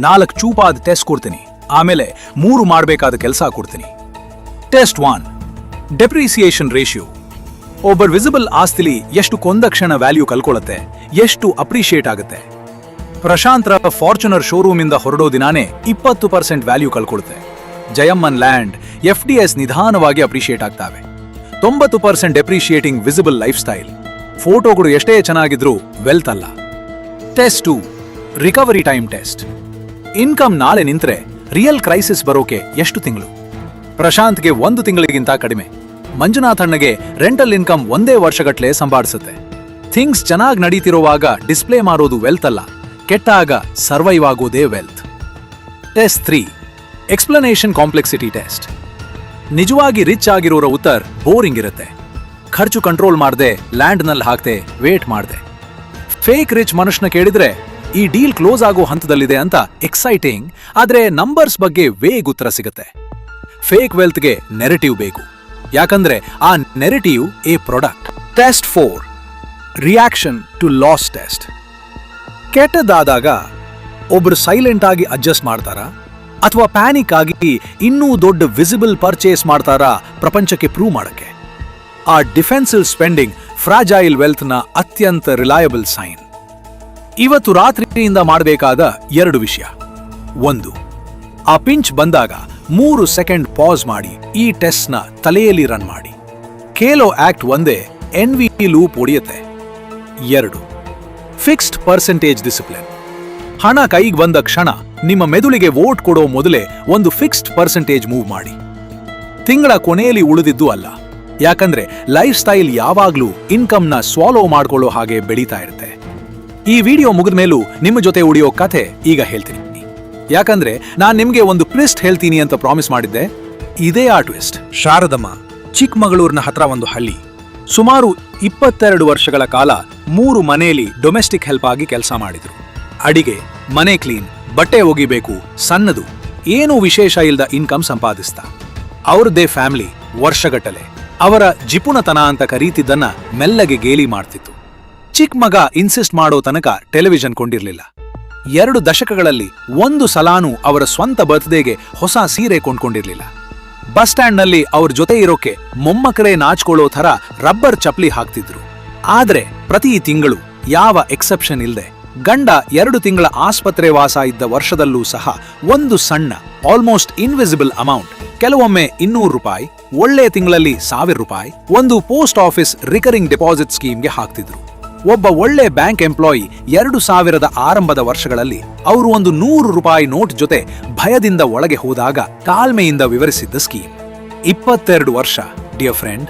S1: 4 ಚೂಪಾದ ಟೆಸ್ಟ್ ಕೊಡ್ತೀನಿ, ಆಮೇಲೆ 3 ಮಾಡಬೇಕಾದ ಕೆಲಸ ಕೊಡ್ತೀನಿ. Test 1, depreciation ratio. ಒಬ್ಬರ ವಿಸಿಬಲ್ ಆಸ್ತಿಲಿ ಎಷ್ಟು ಕೊಂದ ಕ್ಷಣ ವ್ಯಾಲ್ಯೂ ಕಲ್ಕೊಳ್ಳುತ್ತೆ, ಎಷ್ಟು ಅಪ್ರಿಶಿಯೇಟ್ ಆಗುತ್ತೆ. ಪ್ರಶಾಂತ್ರ ಫಾರ್ಚುನರ್ ಶೋರೂಮ್ ಇಂದ ಹೊರಡೋ ದಿನಾನೇ 20% ವ್ಯಾಲ್ಯೂ ಕಲ್ಕೊಳ್ಳುತ್ತೆ. ಜಯಮ್ಮನ್ ಲ್ಯಾಂಡ್, FDS ನಿಧಾನವಾಗಿ ಅಪ್ರಿಶಿಯೇಟ್ ಆಗ್ತಾವೆ. 90% ಡೆಪ್ರಿಶಿಯೇಟಿಂಗ್ ವಿಸಿಬಲ್ ಲೈಫ್ ಸ್ಟೈಲ್. ಫೋಟೋಗಳು ಎಷ್ಟೇ ಚೆನ್ನಾಗಿದ್ರೂ ವೆಲ್ತ್ ಅಲ್ಲ. Test 2, recovery time test. Income ನಾಳೆ ನಿಂತ್ರೆ ರಿಯಲ್ ಕ್ರೈಸಿಸ್ ಬರೋಕೆ ಎಷ್ಟು ತಿಂಗಳು? ಪ್ರಶಾಂತ್ಗೆ 1 ತಿಂಗಳಿಗಿಂತ ಕಡಿಮೆ. ಮಂಜುನಾಥ್ ಅಣ್ಣಗೆ ರೆಂಟಲ್ ಇನ್ಕಮ್ 1 ವರ್ಷಗಟ್ಲೆ ಸಂಪಾದಿಸುತ್ತೆ. ಥಿಂಗ್ಸ್ ಚೆನ್ನಾಗಿ ನಡೀತಿರುವಾಗ ಡಿಸ್ಪ್ಲೇ ಮಾಡೋದು ವೆಲ್ತ್ ಅಲ್ಲ, ಕೆಟ್ಟಾಗ ಸರ್ವೈವ್ ಆಗೋದೇ wealth. Test 3, explanation complexity test. ನಿಜವಾಗಿ ರಿಚ್ ಆಗಿರೋರ ಉತ್ತರ ಬೋರಿಂಗ್ ಇರುತ್ತೆ. ಖರ್ಚು ಕಂಟ್ರೋಲ್ ಮಾಡದೆ, ಲ್ಯಾಂಡ್ನಲ್ಲಿ ಹಾಕ್ದೆ, ವೇಟ್ ಮಾಡದೆ. ಫೇಕ್ ರಿಚ್ ಮನುಷ್ಯನ ಕೇಳಿದ್ರೆ ಈ ಡೀಲ್ ಕ್ಲೋಸ್ ಆಗೋ ಹಂತದಲ್ಲಿದೆ ಅಂತ ಎಕ್ಸೈಟಿಂಗ್, ಆದ್ರೆ ನಂಬರ್ಸ್ ಬಗ್ಗೆ ವೇಗ್ ಉತ್ತರ ಸಿಗುತ್ತೆ. ಫೇಕ್ ವೆಲ್ತ್ಗೆ ನೆರೆಟಿವ್ ಬೇಕು, ಯಾಕಂದ್ರೆ ಆ narrative a product. Test 4, reaction to loss test. ಕೆಟ್ಟದಾದಾಗ ಒಬ್ರು ಸೈಲೆಂಟ್ ಆಗಿ ಅಡ್ಜಸ್ಟ್ ಮಾಡ್ತಾರಾ ಅಥವಾ ಪ್ಯಾನಿಕ್ ಆಗಿ ಇನ್ನೂ ದೊಡ್ಡ ವಿಸಿಬಲ್ ಪರ್ಚೇಸ್ ಮಾಡ್ತಾರಾ ಪ್ರಪಂಚಕ್ಕೆ ಪ್ರೂವ್ ಮಾಡಕ್ಕೆ? ಆ ಡಿಫೆನ್ಸಿವ್ ಸ್ಪೆಂಡಿಂಗ್ ಫ್ರಾಜೈಲ್ ವೆಲ್ತ್ನ ಅತ್ಯಂತ ರಿಲಯಬಲ್ ಸೈನ್. ಇವತ್ತು ರಾತ್ರಿಯಿಂದ ಮಾಡಬೇಕಾದ 2 ವಿಷಯ. 1, ಆ ಪಿಂಚ್ ಬಂದಾಗ 3 ಸೆಕೆಂಡ್ ಪಾಸ್ ಮಾಡಿ ಈ ಟೆಸ್ಟ್ನ ತಲೆಯಲ್ಲಿ ರನ್ ಮಾಡಿ. ಕೇಲೋ ಆಕ್ಟ್ ಒಂದೇ NV ಲೂಪ್ ಹೊಡೆಯುತ್ತೆ. 2, ಫಿಕ್ಸ್ಡ್ ಪರ್ಸೆಂಟೇಜ್ ಡಿಸಿಪ್ಲಿನ್. ಹಣ ಕೈಗೆ ಬಂದ ಕ್ಷಣ ನಿಮ್ಮ ಮೆದುಳಿಗೆ ವೋಟ್ ಕೊಡೋ ಮೊದಲೇ ಒಂದು ಫಿಕ್ಸ್ಡ್ ಪರ್ಸೆಂಟೇಜ್ ಮೂವ್ ಮಾಡಿ. ತಿಂಗಳ ಕೊನೆಯಲ್ಲಿ ಉಳಿದಿದ್ದು ಅಲ್ಲ, ಯಾಕಂದ್ರೆ ಲೈಫ್ ಸ್ಟೈಲ್ ಯಾವಾಗ್ಲೂ ಇನ್ಕಮ್ನ ಸ್ವಾಲೋ ಮಾಡ್ಕೊಳ್ಳೋ ಹಾಗೆ ಬೆಳೀತಾ ಇರುತ್ತೆ. ಈ ವಿಡಿಯೋ ಮುಗಿದ ಮೇಲೂ ನಿಮ್ಮ ಜೊತೆ ಉಳಿಯೋ ಕಥೆ ಈಗ ಹೇಳ್ತೀನಿ, ಯಾಕಂದ್ರೆ ನಾನ್ ನಿಮ್ಗೆ ಒಂದು ಟ್ವಿಸ್ಟ್ ಹೇಳ್ತೀನಿ ಅಂತ ಪ್ರಾಮಿಸ್ ಮಾಡಿದ್ದೆ. ಇದೇ ಆ ಟ್ವಿಸ್ಟ್.
S2: ಶಾರದಮ್ಮ ಚಿಕ್ಕಮಗಳೂರಿನ ಹತ್ರ ಒಂದು ಹಳ್ಳಿ.
S1: ಸುಮಾರು 22 ವರ್ಷಗಳ ಕಾಲ 3 ಮನೆಯಲ್ಲಿ ಡೊಮೆಸ್ಟಿಕ್ ಹೆಲ್ಪ್ ಆಗಿ ಕೆಲಸ ಮಾಡಿದ್ರು. ಅಡಿಗೆ, ಮನೆ ಕ್ಲೀನ್, ಬಟ್ಟೆ ಒಗಿಬೇಕು, ಸಣ್ಣದು, ಏನೂ ವಿಶೇಷ ಇಲ್ದ ಇನ್ಕಮ್ ಸಂಪಾದಿಸ್ತಾ. ಅವ್ರದ್ದೇ ಫ್ಯಾಮಿಲಿ ವರ್ಷಗಟ್ಟಲೆ ಅವರ ಜಿಪುಣತನ ಅಂತ ಕರೀತಿದ್ದನ್ನ ಮೆಲ್ಲಗೆ ಗೇಲಿ ಮಾಡ್ತಿತ್ತು. ಚಿಕ್ಕ ಮಗ ಇನ್ಸಿಸ್ಟ್ ಮಾಡೋ ತನಕ ಟೆಲಿವಿಷನ್ ಕೊಂಡಿರ್ಲಿಲ್ಲ. 2 ದಶಕಗಳಲ್ಲಿ 1 ಸಲಾನೂ ಅವರ ಸ್ವಂತ ಬರ್ತ್ಡೇಗೆ ಹೊಸ ಸೀರೆ ಕೊಂಡ್ಕೊಂಡಿರ್ಲಿಲ್ಲ. ಬಸ್ ಸ್ಟ್ಯಾಂಡ್ನಲ್ಲಿ ಅವ್ರ ಜೊತೆ ಇರೋಕೆ ಮೊಮ್ಮಕ್ಕಳೇ ನಾಚ್ಕೊಳ್ಳೋ ಥರ ರಬ್ಬರ್ ಚಪ್ಲಿ ಹಾಕ್ತಿದ್ರು. ಆದ್ರೆ ಪ್ರತಿ ತಿಂಗಳು ಯಾವ ಎಕ್ಸೆಪ್ಷನ್ ಇಲ್ದೆ ಗಂಡ 2 ತಿಂಗಳ ಆಸ್ಪತ್ರೆ ವಾಸ ಇದ್ದ ವರ್ಷದಲ್ಲೂ ಸಹ ಒಂದು ಸಣ್ಣ ಆಲ್ಮೋಸ್ಟ್ ಇನ್ವಿಸಿಬಲ್ ಅಮೌಂಟ್, ಕೆಲವೊಮ್ಮೆ 200 ರೂಪಾಯಿ, ಒಳ್ಳೆ ತಿಂಗಳಲ್ಲಿ 1000 ರೂಪಾಯಿ ಒಂದು ಪೋಸ್ಟ್ ಆಫೀಸ್ ರಿಕರಿಂಗ್ ಡೆಪಾಸಿಟ್ ಸ್ಕೀಮ್ಗೆ ಹಾಕ್ತಿದ್ರು. ಒಬ್ಬ ಒಳ್ಳೆ ಬ್ಯಾಂಕ್ ಎಂಪ್ಲಾಯಿ 2000 ಆರಂಭದ ವರ್ಷಗಳಲ್ಲಿ ಅವರು ಒಂದು ₹100 ನೋಟ್ ಜೊತೆ ಭಯದಿಂದ ಒಳಗೆ ಹೋದಾಗ ತಾಳ್ಮೆಯಿಂದ ವಿವರಿಸಿದ್ದ ಸ್ಕೀಮ್. 22 ವರ್ಷ ಡಿಯರ್ ಫ್ರೆಂಡ್,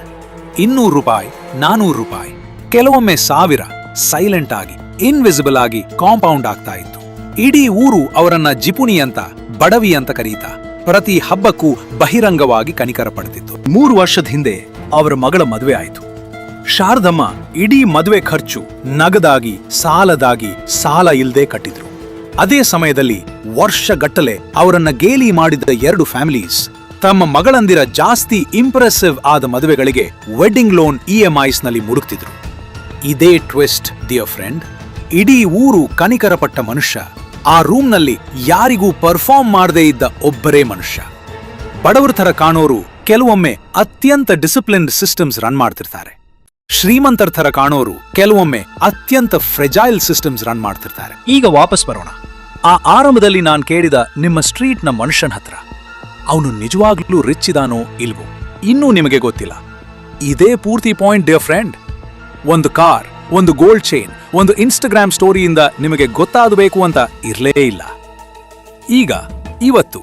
S1: ₹200, ₹400, ಕೆಲವೊಮ್ಮೆ 1000 ಸೈಲೆಂಟ್ ಆಗಿ ಇನ್ವಿಸಿಬಲ್ ಆಗಿ ಕಾಂಪೌಂಡ್ ಆಗ್ತಾ ಇತ್ತು. ಇಡೀ ಊರು ಅವರನ್ನ ಜಿಪುಣಿ ಅಂತ, ಬಡವಿ ಅಂತ ಕರೀತಾ ಪ್ರತಿ ಹಬ್ಬಕ್ಕೂ ಬಹಿರಂಗವಾಗಿ ಕನಿಕರ ಪಡ್ತಿತ್ತು.
S2: 3 ವರ್ಷದ ಹಿಂದೆ ಅವರ ಮಗಳ ಮದುವೆ ಆಯಿತು. ಶಾರದಮ್ಮ ಇಡೀ ಮದುವೆ ಖರ್ಚು ನಗದಾಗಿ ಸಾಲದಾಗಿ ಸಾಲ ಇಲ್ದೆ ಕಟ್ಟಿದ್ರು. ಅದೇ ಸಮಯದಲ್ಲಿ ವರ್ಷಗಟ್ಟಲೆ ಅವರನ್ನ ಗೇಲಿ ಮಾಡಿದ 2 ಫ್ಯಾಮಿಲೀಸ್ ತಮ್ಮ ಮಗಳಂದಿರ ಜಾಸ್ತಿ ಇಂಪ್ರೆಸಿವ್ ಆದ ಮದುವೆಗಳಿಗೆ ವೆಡ್ಡಿಂಗ್ ಲೋನ್ EMIs ನಲ್ಲಿ ಮುಡುಕ್ತಿದ್ರು. ಇದೇ ಟ್ವಿಸ್ಟ್ ಡಿಯರ್ ಫ್ರೆಂಡ್. ಇಡೀ ಊರು ಕನಿಕರಪಟ್ಟ ಮನುಷ್ಯ ಆ ರೂಮ್ನಲ್ಲಿ ಯಾರಿಗೂ ಪರ್ಫಾರ್ಮ್ ಮಾಡದೇ ಇದ್ದ ಒಬ್ಬರೇ ಮನುಷ್ಯ. ಬಡವರ ಥರ ಕಾಣೋರು ಕೆಲವೊಮ್ಮೆ ಅತ್ಯಂತ ಡಿಸಿಪ್ಲಿನ್ಡ್ ಸಿಸ್ಟಮ್ಸ್ ರನ್ ಮಾಡ್ತಿರ್ತಾರೆ. ಶ್ರೀಮಂತರ ಥರ ಕಾಣೋರು ಕೆಲವೊಮ್ಮೆ ಅತ್ಯಂತ ಫ್ರೆಜೈಲ್ ಸಿಸ್ಟಮ್ಸ್ ರನ್ ಮಾಡ್ತಿರ್ತಾರೆ. ಈಗ ವಾಪಸ್ ಬರೋಣ. ಆ ಆರಂಭದಲ್ಲಿ ನಾನ್ ಕೇಳಿದ ನಿಮ್ಮ ಸ್ಟ್ರೀಟ್ನ ಮನುಷ್ಯನ ಹತ್ರ, ಅವನು ನಿಜವಾಗ್ಲೂ ರಿಚ್ ಇದಾನೋ ಇಲ್ವೋ ಇನ್ನೂ ನಿಮಗೆ ಗೊತ್ತಿಲ್ಲ.
S1: ಇದೇ ಪೂರ್ತಿ ಪಾಯಿಂಟ್ ಡಿಯರ್ ಫ್ರೆಂಡ್. ಒಂದು ಕಾರ್, ಒಂದು ಗೋಲ್ಡ್ ಚೈನ್, ಒಂದು ಇನ್ಸ್ಟಾಗ್ರಾಮ್ ಸ್ಟೋರಿಯಿಂದ ನಿಮಗೆ ಗೊತ್ತಾಗಬೇಕು ಅಂತ ಇರ್ಲೇ ಇಲ್ಲ. ಈಗ ಇವತ್ತು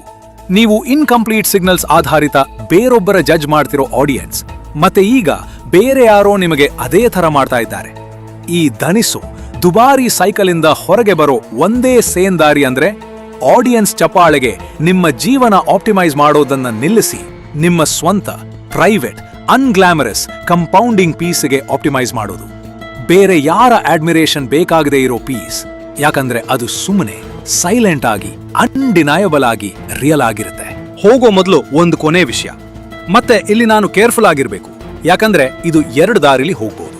S1: ನೀವು ಇನ್ಕಂಪ್ಲೀಟ್ ಸಿಗ್ನಲ್ಸ್ ಆಧಾರಿತ ಬೇರೊಬ್ಬರ ಜಡ್ಜ್ ಮಾಡ್ತಿರೋ ಆಡಿಯನ್ಸ್, ಮತ್ತೆ ಈಗ ಬೇರೆ ಯಾರೋ ನಿಮಗೆ ಅದೇ ಥರ ಮಾಡ್ತಾ ಇದ್ದಾರೆ. ಈ ಧನಿಸು ದುಬಾರಿ ಸೈಕಲಿಂದ ಹೊರಗೆ ಬರೋ ಒಂದೇ ಸೇನ್ ದಾರಿ ಅಂದ್ರೆ ಆಡಿಯನ್ಸ್ ಚಪಾಳೆಗೆ ನಿಮ್ಮ ಜೀವನ ಆಪ್ಟಿಮೈಸ್ ಮಾಡೋದನ್ನ ನಿಲ್ಲಿಸಿ ನಿಮ್ಮ ಸ್ವಂತ ಪ್ರೈವೇಟ್ ಅನ್ಗ್ಲಾಮರಸ್ ಕಂಪೌಂಡಿಂಗ್ ಪೀಸ್ಗೆ ಆಪ್ಟಿಮೈಸ್ ಮಾಡೋದು. ಬೇರೆ ಯಾರ ಅಡ್ಮಿರೇಷನ್ ಬೇಕಾಗದೇ ಇರೋ ಪೀಸ್, ಯಾಕಂದ್ರೆ ಅದು ಸುಮ್ಮನೆ ಸೈಲೆಂಟ್ ಆಗಿ ಅನ್ಡಿನಯಬಲ್ ಆಗಿ ರಿಯಲ್ ಆಗಿರುತ್ತೆ.
S2: ಹೋಗೋ ಮೊದಲು ಒಂದು ಕೊನೆ ವಿಷಯ.
S1: ಮತ್ತೆ ಇಲ್ಲಿ ನಾನು ಕೇರ್ಫುಲ್ ಆಗಿರ್ಬೇಕು, ಯಾಕಂದ್ರೆ ಇದು 2 ದಾರಿಲಿ ಹೋಗ್ಬೋದು.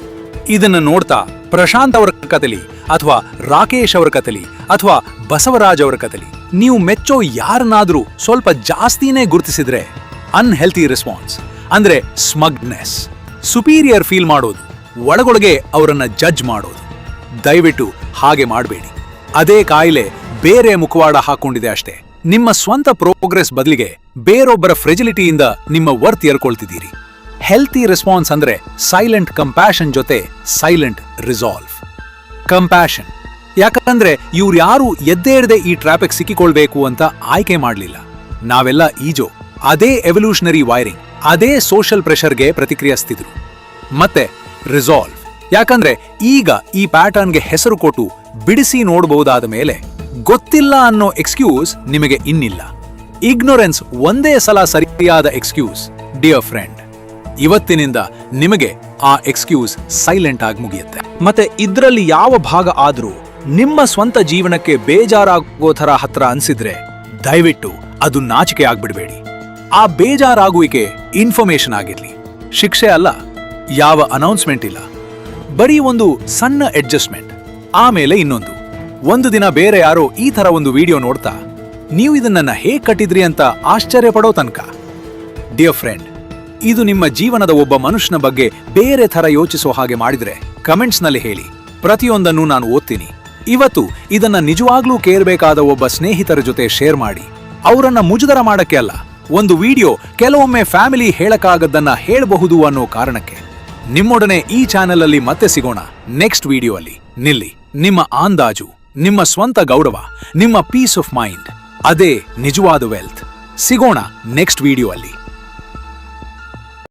S1: ಇದನ್ನ ನೋಡ್ತಾ ಪ್ರಶಾಂತ್ ಅವರ ಕಥೆಲಿ ಅಥವಾ ರಾಕೇಶ್ ಅವರ ಕಥೆಲಿ ಅಥವಾ ಬಸವರಾಜ್ ಅವರ ಕಥೆಲಿ ನೀವು ಮೆಚ್ಚೋ ಯಾರನ್ನಾದ್ರೂ ಸ್ವಲ್ಪ ಜಾಸ್ತಿನೇ ಗುರುತಿಸಿದ್ರೆ ಅನ್ಹೆಲ್ತಿ ರೆಸ್ಪಾನ್ಸ್ ಅಂದ್ರೆ ಸ್ಮಗ್ನೆಸ್, ಸುಪೀರಿಯರ್ ಫೀಲ್ ಮಾಡೋದು, ಒಳಗೊಳಗೆ ಅವರನ್ನ ಜಡ್ಜ್ ಮಾಡೋದು. ದಯವಿಟ್ಟು ಹಾಗೆ ಮಾಡಬೇಡಿ. ಅದೇ ಕಾಯಿಲೆ ಬೇರೆ ಮುಖವಾಡ ಹಾಕೊಂಡಿದೆ ಅಷ್ಟೇ. ನಿಮ್ಮ ಸ್ವಂತ ಪ್ರೋಗ್ರೆಸ್ ಬದಲಿಗೆ ಬೇರೊಬ್ಬರ ಫ್ರೆಜಿಲಿಟಿಯಿಂದ ನಿಮ್ಮ ವರ್ತ್ ಏರ್ಕೊಳ್ತಿದ್ದೀರಿ. ಹೆಲ್ತಿ ರೆಸ್ಪಾನ್ಸ್ ಅಂದ್ರೆ ಸೈಲೆಂಟ್ ಕಂಪ್ಯಾಷನ್ ಜೊತೆ ಸೈಲೆಂಟ್ ರಿಸಾಲ್ವ್. ಕಂಪ್ಯಾಷನ್ ಯಾಕಂದ್ರೆ ಇವ್ರು ಯಾರು ಎದ್ದೇಳದೆ ಈ ಟ್ರಾಪಿಕ್ ಸಿಕ್ಕಿಕೊಳ್ಬೇಕು ಅಂತ ಆಯ್ಕೆ ಮಾಡಲಿಲ್ಲ. ನಾವೆಲ್ಲ ಈಜೋ ಅದೇ ಎವಲ್ಯೂಷನರಿ ವೈರಿಂಗ್, ಅದೇ ಸೋಷಿಯಲ್ ಪ್ರೆಷರ್ಗೆ ಪ್ರತಿಕ್ರಿಯಿಸ್ತಿದ್ರು. ಮತ್ತೆ ರಿಸಾಲ್ವ್ ಯಾಕಂದ್ರೆ ಈಗ ಈ ಪ್ಯಾಟರ್ನ್ಗೆ ಹೆಸರು ಕೊಟ್ಟು ಬಿಡಿಸಿ ನೋಡಬಹುದಾದ ಮೇಲೆ ಗೊತ್ತಿಲ್ಲ ಅನ್ನೋ ಎಕ್ಸ್ಕ್ಯೂಸ್ ನಿಮಗೆ ಇನ್ನಿಲ್ಲ. ಇಗ್ನೊರೆನ್ಸ್ ಒಂದೇ ಸಲ ಸರಿಯಾದ ಎಕ್ಸ್ಕ್ಯೂಸ್ ಡಿಯರ್ ಫ್ರೆಂಡ್. ಇವತ್ತಿನಿಂದ ನಿಮಗೆ ಆ ಎಕ್ಸ್ಕ್ಯೂಸ್ ಸೈಲೆಂಟ್ ಆಗಿ ಮುಗಿಯುತ್ತೆ.
S2: ಮತ್ತೆ ಇದ್ರಲ್ಲಿ ಯಾವ ಭಾಗ ಆದ್ರೂ ನಿಮ್ಮ ಸ್ವಂತ ಜೀವನಕ್ಕೆ ಬೇಜಾರಾಗೋ ಥರ ಹತ್ರ ಅನ್ಸಿದ್ರೆ
S1: ದಯವಿಟ್ಟು ಅದು ನಾಚಿಕೆ ಆಗ್ಬಿಡ್ಬೇಡಿ. ಆ ಬೇಜಾರಾಗುವಿಕೆ ಇನ್ಫಾರ್ಮೇಶನ್ ಆಗಿರ್ಲಿ, ಶಿಕ್ಷೆ ಅಲ್ಲ, ಯಾವ ಅನೌನ್ಸ್ಮೆಂಟ್ ಇಲ್ಲ, ಬರೀ ಒಂದು ಸಣ್ಣ ಅಡ್ಜಸ್ಟ್ಮೆಂಟ್. ಆಮೇಲೆ ಇನ್ನೊಂದು, ಒಂದು ದಿನ ಬೇರೆ ಯಾರೋ ಈ ತರ ಒಂದು ವಿಡಿಯೋ ನೋಡ್ತಾ ನೀವು ಇದನ್ನ ಹೇಗ್ ಕಟ್ಟಿದ್ರಿ ಅಂತ ಆಶ್ಚರ್ಯ ಪಡೋ ತನಕ. ಡಿಯರ್ ಫ್ರೆಂಡ್, ಇದು ನಿಮ್ಮ ಜೀವನದ ಒಬ್ಬ ಮನುಷ್ಯನ ಬಗ್ಗೆ ಬೇರೆ ಥರ ಯೋಚಿಸೋ ಹಾಗೆ ಮಾಡಿದ್ರೆ ಕಮೆಂಟ್ಸ್ನಲ್ಲಿ ಹೇಳಿ. ಪ್ರತಿಯೊಂದನ್ನು ನಾನು ಓದ್ತೀನಿ. ಇವತ್ತು ಇದನ್ನ ನಿಜವಾಗ್ಲೂ ಕೇಳಬೇಕಾದ ಒಬ್ಬ ಸ್ನೇಹಿತರ ಜೊತೆ ಶೇರ್ ಮಾಡಿ. ಅವರನ್ನ ಮುಜುಗರ ಮಾಡಕ್ಕೆ ಅಲ್ಲ, ಒಂದು ವಿಡಿಯೋ ಕೆಲವೊಮ್ಮೆ ಫ್ಯಾಮಿಲಿ ಹೇಳಕ್ಕಾಗದ್ದನ್ನ ಹೇಳಬಹುದು ಅನ್ನೋ ಕಾರಣಕ್ಕೆ. ನಿಮ್ಮೊಡನೆ ಈ ಚಾನೆಲ್ ಅಲ್ಲಿ ಮತ್ತೆ ಸಿಗೋಣ ನೆಕ್ಸ್ಟ್ ವಿಡಿಯೋ ಅಲ್ಲಿ. ನಿಲ್ಲಿ, ನಿಮ್ಮ ಅಂದಾಜು, ನಿಮ್ಮ ಸ್ವಂತ ಗೌರವ, ನಿಮ್ಮ ಪೀಸ್ ಆಫ್ ಮೈಂಡ್, ಅದೇ ನಿಜವಾದ ವೆಲ್ತ್. ಸಿಗೋಣ ನೆಕ್ಸ್ಟ್ ವಿಡಿಯೋ ಅಲ್ಲಿ.